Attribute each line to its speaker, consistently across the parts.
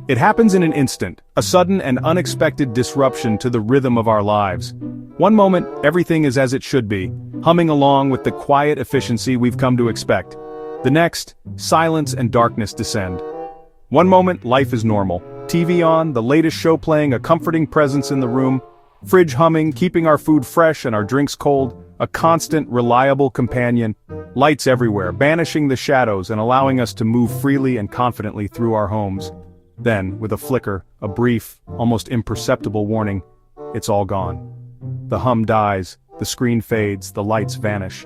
Speaker 1: It happens in an instant, a sudden and unexpected disruption to the rhythm of our lives. One moment, everything is as it should be, humming along with the quiet efficiency we've come to expect. The next, silence and darkness descend. One moment, life is normal. TV on, the latest show playing, a comforting presence in the room, fridge humming, keeping our food fresh and our drinks cold, a constant, reliable companion, lights everywhere, banishing the shadows and allowing us to move freely and confidently through our homes. Then, with a flicker, a brief, almost imperceptible warning, it's all gone. The hum dies, the screen fades, the lights vanish.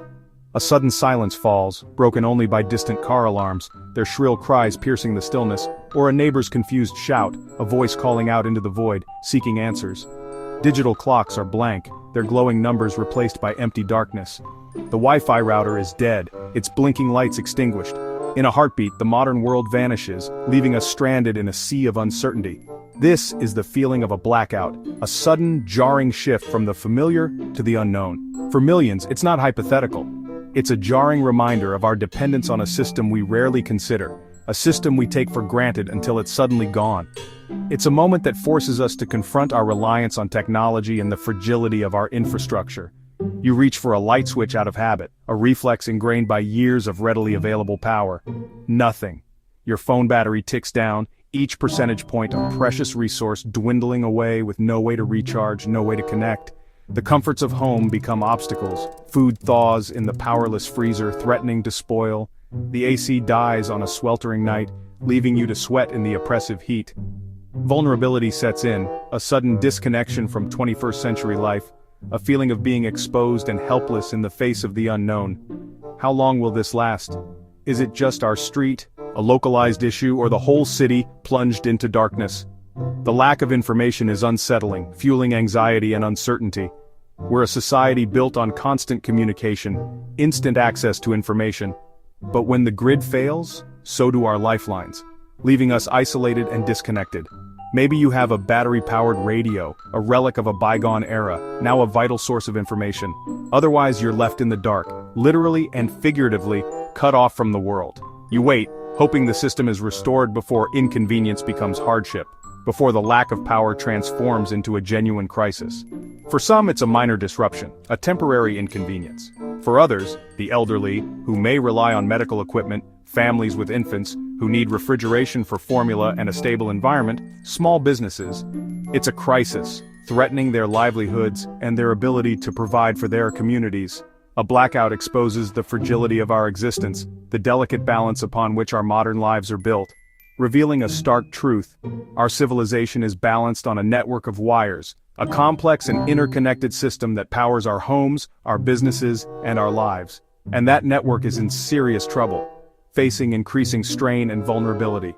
Speaker 1: A sudden silence falls, broken only by distant car alarms, their shrill cries piercing the stillness, or a neighbor's confused shout, a voice calling out into the void, seeking answers. Digital clocks are blank, their glowing numbers replaced by empty darkness. The Wi-Fi router is dead, its blinking lights extinguished. In a heartbeat, the modern world vanishes, leaving us stranded in a sea of uncertainty. This is the feeling of a blackout, a sudden, jarring shift from the familiar to the unknown. For millions, it's not hypothetical. It's a jarring reminder of our dependence on a system we rarely consider, a system we take for granted until it's suddenly gone. It's a moment that forces us to confront our reliance on technology and the fragility of our infrastructure. You reach for a light switch out of habit, a reflex ingrained by years of readily available power. Nothing. Your phone battery ticks down, each percentage point a precious resource dwindling away with no way to recharge, no way to connect. The comforts of home become obstacles. Food thaws in the powerless freezer, threatening to spoil. The AC dies on a sweltering night, leaving you to sweat in the oppressive heat. Vulnerability sets in, a sudden disconnection from 21st century life, a feeling of being exposed and helpless in the face of the unknown. How long will this last? Is it just our street, a localized issue, or the whole city plunged into darkness? The lack of information is unsettling, fueling anxiety and uncertainty. We're a society built on constant communication, instant access to information. But when the grid fails, so do our lifelines, leaving us isolated and disconnected. Maybe you have a battery-powered radio, a relic of a bygone era, now a vital source of information. Otherwise, you're left in the dark, literally and figuratively, cut off from the world. You wait, hoping the system is restored before inconvenience becomes hardship, before the lack of power transforms into a genuine crisis. For some, it's a minor disruption, a temporary inconvenience. For others, the elderly, who may rely on medical equipment, families with infants, who need refrigeration for formula and a stable environment, small businesses, it's a crisis, threatening their livelihoods and their ability to provide for their communities. A blackout exposes the fragility of our existence, the delicate balance upon which our modern lives are built. Revealing a stark truth, our civilization is balanced on a network of wires, a complex and interconnected system that powers our homes, our businesses, and our lives. And that network is in serious trouble, facing increasing strain and vulnerability.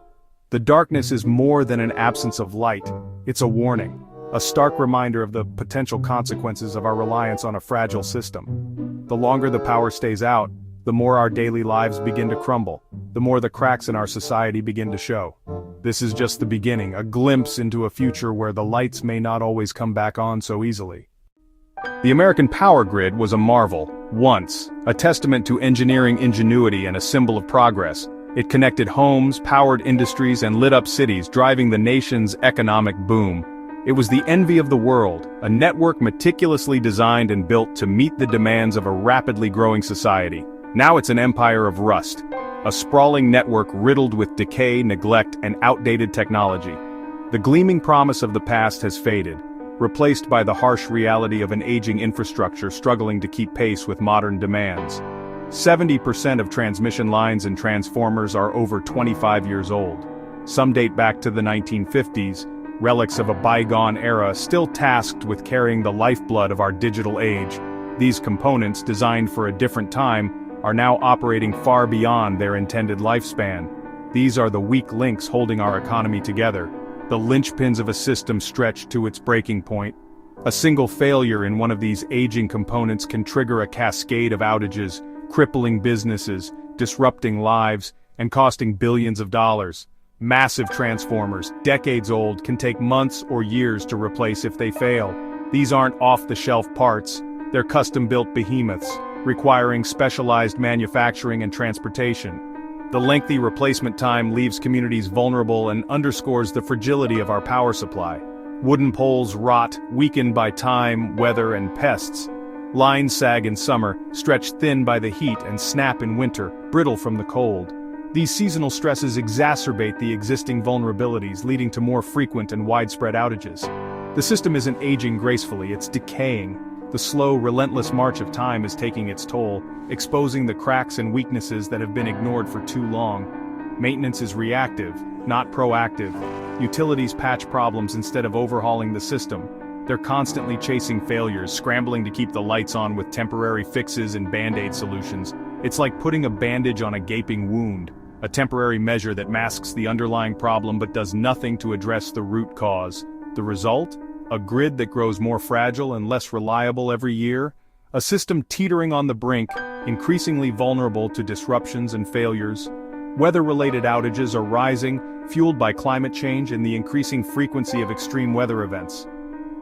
Speaker 1: The darkness is more than an absence of light, it's a warning, a stark reminder of the potential consequences of our reliance on a fragile system. The longer the power stays out, the more our daily lives begin to crumble, the more the cracks in our society begin to show. This is just the beginning, a glimpse into a future where the lights may not always come back on so easily. The American power grid was a marvel, once, a testament to engineering ingenuity and a symbol of progress. It connected homes, powered industries, and lit up cities, driving the nation's economic boom. It was the envy of the world, a network meticulously designed and built to meet the demands of a rapidly growing society. Now it's an empire of rust, a sprawling network riddled with decay, neglect, and outdated technology. The gleaming promise of the past has faded, replaced by the harsh reality of an aging infrastructure struggling to keep pace with modern demands. 70% of transmission lines and transformers are over 25 years old. Some date back to the 1950s, relics of a bygone era still tasked with carrying the lifeblood of our digital age. These components, designed for a different time, are now operating far beyond their intended lifespan. These are the weak links holding our economy together, the linchpins of a system stretched to its breaking point. A single failure in one of these aging components can trigger a cascade of outages, crippling businesses, disrupting lives, and costing billions of dollars. Massive transformers, decades old, can take months or years to replace if they fail. These aren't off-the-shelf parts, they're custom-built behemoths, requiring specialized manufacturing and transportation. The lengthy replacement time leaves communities vulnerable and underscores the fragility of our power supply. Wooden poles rot, weakened by time, weather, and pests. Lines sag in summer, stretch thin by the heat and snap in winter, brittle from the cold. These seasonal stresses exacerbate the existing vulnerabilities, leading to more frequent and widespread outages. The system isn't aging gracefully, it's decaying. The slow, relentless march of time is taking its toll, exposing the cracks and weaknesses that have been ignored for too long. Maintenance is reactive, not proactive. Utilities patch problems instead of overhauling the system. They're constantly chasing failures, scrambling to keep the lights on with temporary fixes and band-aid solutions. It's like putting a bandage on a gaping wound, a temporary measure that masks the underlying problem but does nothing to address the root cause. The result? A grid that grows more fragile and less reliable every year, a system teetering on the brink, increasingly vulnerable to disruptions and failures. Weather-related outages are rising, fueled by climate change and the increasing frequency of extreme weather events.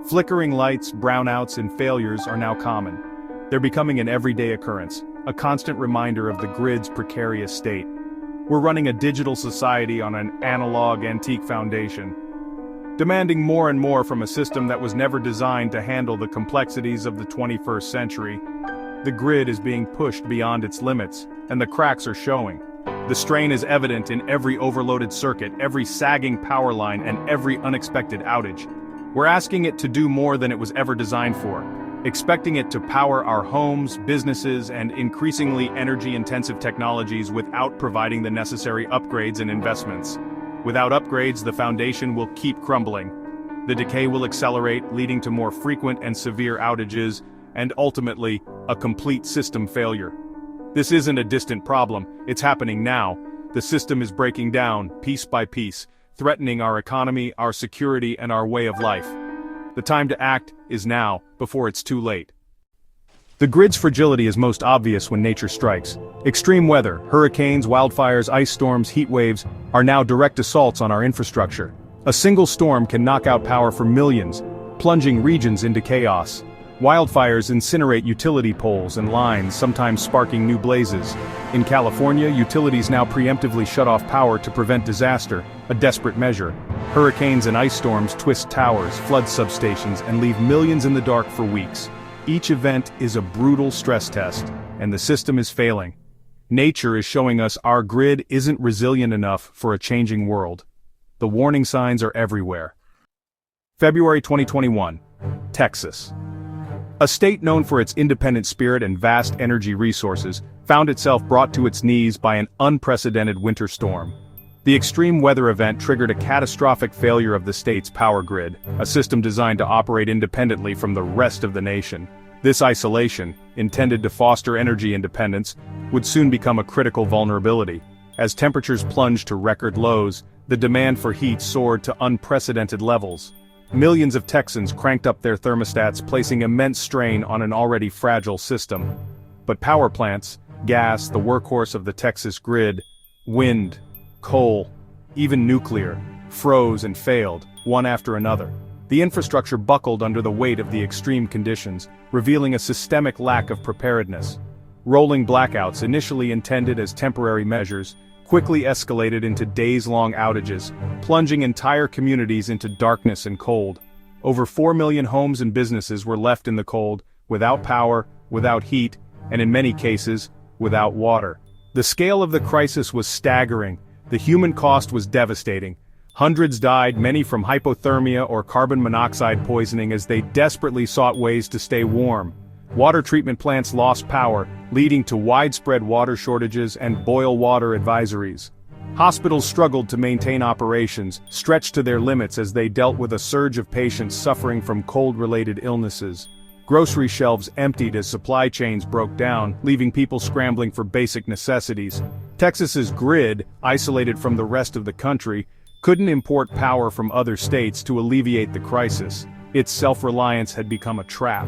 Speaker 1: Flickering lights, brownouts, and failures are now common. They're becoming an everyday occurrence, a constant reminder of the grid's precarious state. We're running a digital society on an analog, antique foundation, demanding more and more from a system that was never designed to handle the complexities of the 21st century. The grid is being pushed beyond its limits, and the cracks are showing. The strain is evident in every overloaded circuit, every sagging power line, and every unexpected outage. We're asking it to do more than it was ever designed for, expecting it to power our homes, businesses, and increasingly energy-intensive technologies without providing the necessary upgrades and investments. Without upgrades, the foundation will keep crumbling. The decay will accelerate, leading to more frequent and severe outages, and ultimately, a complete system failure. This isn't a distant problem, it's happening now. The system is breaking down, piece by piece, threatening our economy, our security, and our way of life. The time to act is now, before it's too late. The grid's fragility is most obvious when nature strikes. Extreme weather, hurricanes, wildfires, ice storms, heat waves, are now direct assaults on our infrastructure. A single storm can knock out power for millions, plunging regions into chaos. Wildfires incinerate utility poles and lines, sometimes sparking new blazes. In California, utilities now preemptively shut off power to prevent disaster, a desperate measure. Hurricanes and ice storms twist towers, flood substations, and leave millions in the dark for weeks. Each event is a brutal stress test, and the system is failing. Nature is showing us our grid isn't resilient enough for a changing world. The warning signs are everywhere. February 2021, Texas. A state known for its independent spirit and vast energy resources found itself brought to its knees by an unprecedented winter storm. The extreme weather event triggered a catastrophic failure of the state's power grid, a system designed to operate independently from the rest of the nation. This isolation, intended to foster energy independence, would soon become a critical vulnerability. As temperatures plunged to record lows, the demand for heat soared to unprecedented levels. Millions of Texans cranked up their thermostats, placing immense strain on an already fragile system. But power plants, gas, the workhorse of the Texas grid, wind, coal, even nuclear, froze and failed, one after another. The infrastructure buckled under the weight of the extreme conditions, revealing a systemic lack of preparedness. Rolling blackouts, initially intended as temporary measures, quickly escalated into days-long outages, plunging entire communities into darkness and cold. Over 4 million homes and businesses were left in the cold, without power, without heat, and in many cases, without water. The scale of the crisis was staggering. The human cost was devastating. Hundreds died, many from hypothermia or carbon monoxide poisoning as they desperately sought ways to stay warm. Water treatment plants lost power, leading to widespread water shortages and boil water advisories. Hospitals struggled to maintain operations, stretched to their limits as they dealt with a surge of patients suffering from cold-related illnesses. Grocery shelves emptied as supply chains broke down, leaving people scrambling for basic necessities. Texas's grid, isolated from the rest of the country, couldn't import power from other states to alleviate the crisis. Its self-reliance had become a trap.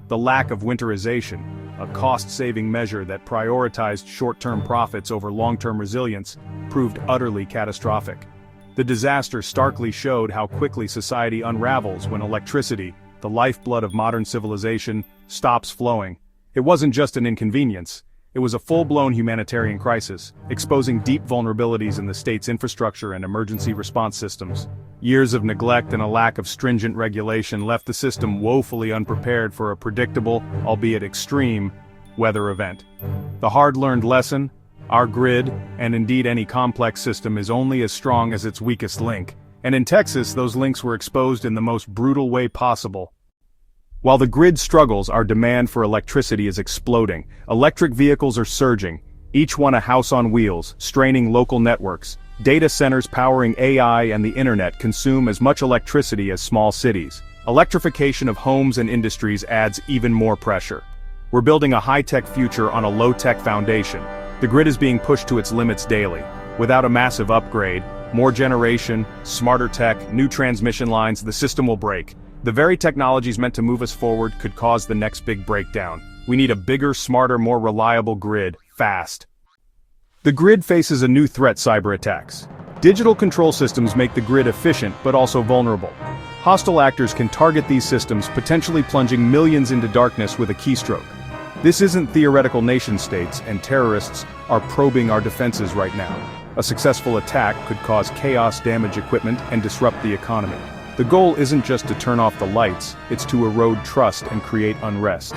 Speaker 1: The lack of winterization, a cost-saving measure that prioritized short-term profits over long-term resilience, proved utterly catastrophic. The disaster starkly showed how quickly society unravels when electricity, the lifeblood of modern civilization, stops flowing. It wasn't just an inconvenience. It was a full-blown humanitarian crisis, exposing deep vulnerabilities in the state's infrastructure and emergency response systems. Years of neglect and a lack of stringent regulation left the system woefully unprepared for a predictable, albeit extreme, weather event. The hard-learned lesson: our grid, and indeed any complex system, is only as strong as its weakest link. And in Texas, those links were exposed in the most brutal way possible. While the grid struggles, our demand for electricity is exploding. Electric vehicles are surging, each one a house on wheels, straining local networks. Data centers powering AI and the internet consume as much electricity as small cities. Electrification of homes and industries adds even more pressure. We're building a high-tech future on a low-tech foundation. The grid is being pushed to its limits daily. Without a massive upgrade, more generation, smarter tech, new transmission lines, the system will break. The very technologies meant to move us forward could cause the next big breakdown. We need a bigger, smarter, more reliable grid, fast. The grid faces a new threat: cyber attacks. Digital control systems make the grid efficient but also vulnerable. Hostile actors can target these systems, potentially plunging millions into darkness with a keystroke. This isn't theoretical nation-states, and terrorists are probing our defenses right now. A successful attack could cause chaos, damage equipment, and disrupt the economy. The goal isn't just to turn off the lights, it's to erode trust and create unrest.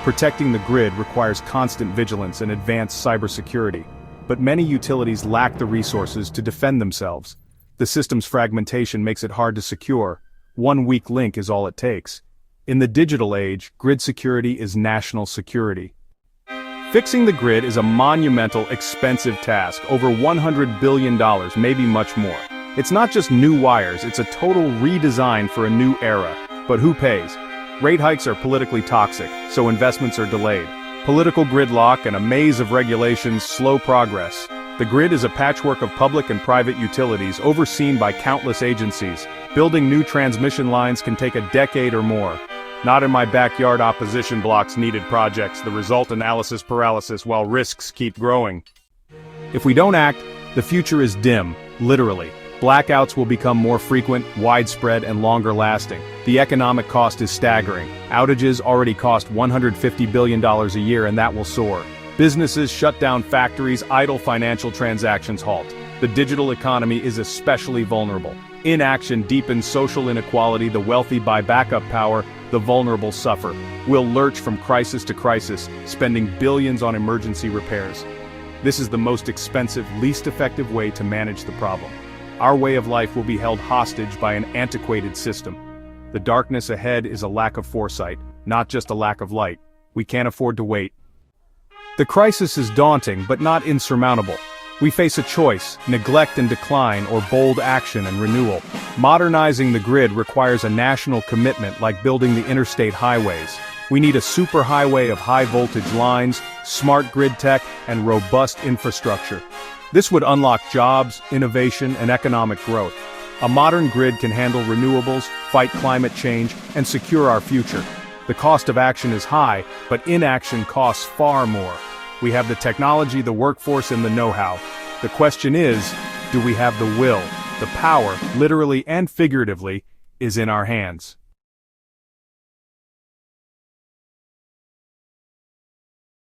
Speaker 1: Protecting the grid requires constant vigilance and advanced cybersecurity, but many utilities lack the resources to defend themselves. The system's fragmentation makes it hard to secure. One weak link is all it takes. In the digital age, grid security is national security. Fixing the grid is a monumental, expensive task, over $100 billion, maybe much more. It's not just new wires, it's a total redesign for a new era. But who pays? Rate hikes are politically toxic, so investments are delayed. Political gridlock and a maze of regulations slow progress. The grid is a patchwork of public and private utilities overseen by countless agencies. Building new transmission lines can take a decade or more. Not in my backyard, opposition blocks needed projects, the result analysis paralysis while risks keep growing. If we don't act, the future is dim, literally. Blackouts will become more frequent, widespread, and longer lasting. The economic cost is staggering. Outages already cost $150 billion a year, and that will soar. Businesses shut down factories, idle financial transactions halt. The digital economy is especially vulnerable. Inaction deepens social inequality, the wealthy buy backup power, the vulnerable suffer. We'll lurch from crisis to crisis, spending billions on emergency repairs. This is the most expensive, least effective way to manage the problem. Our way of life will be held hostage by an antiquated system. The darkness ahead is a lack of foresight, not just a lack of light. We can't afford to wait. The crisis is daunting, but not insurmountable. We face a choice: neglect and decline, or bold action and renewal. Modernizing the grid requires a national commitment like building the interstate highways. We need a superhighway of high-voltage lines, smart grid tech, and robust infrastructure. This would unlock jobs, innovation, and economic growth. A modern grid can handle renewables, fight climate change, and secure our future. The cost of action is high, but inaction costs far more. We have the technology, the workforce, and the know-how. The question is, do we have the will? The power, literally and figuratively, is in our hands.